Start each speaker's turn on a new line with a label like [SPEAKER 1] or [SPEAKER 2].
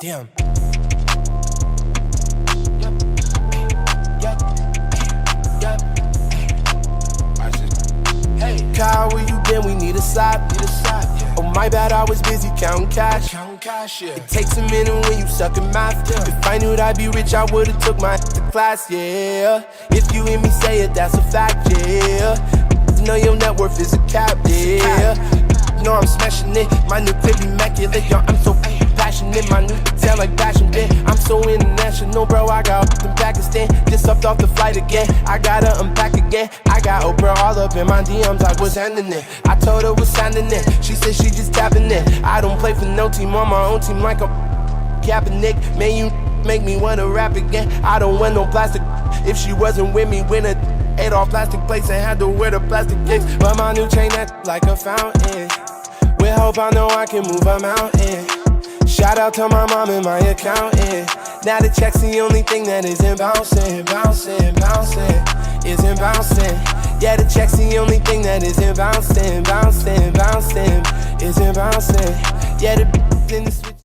[SPEAKER 1] Damn. Hey, Kyle, where you been? We need a side. Oh, my bad, I was busy counting cash. It takes a minute when you suck in math. If I knew that I'd be rich, I would've took my to class, yeah. If you hear me say it, that's a fact, yeah. Know your net worth is a cap, yeah. Know I'm smashing it, my new clip immaculate. Yo, I'm so passionate, my new sound like passion bit. I'm so international, bro, I got in Pakistan. Just upped off the flight again, I gotta unpack again. I got Oprah all up in my DMs, I was handing it. I told her what's signing it, she said she just tapping it. I don't play for no team, on my own team like a Kaepernick. Man, you make me wanna rap again. I don't wear no plastic. If she wasn't with me, when ate off plastic plates and had to wear the plastic kicks. But my new chain that like a fountain. With hope I know I can move a mountain. Shout out to my mom and my accountant. Now the check's the only thing that isn't bouncing. Isn't bouncing. Yeah, the check's the only thing that isn't bouncing. Isn't bouncing. Yeah, the in the switch.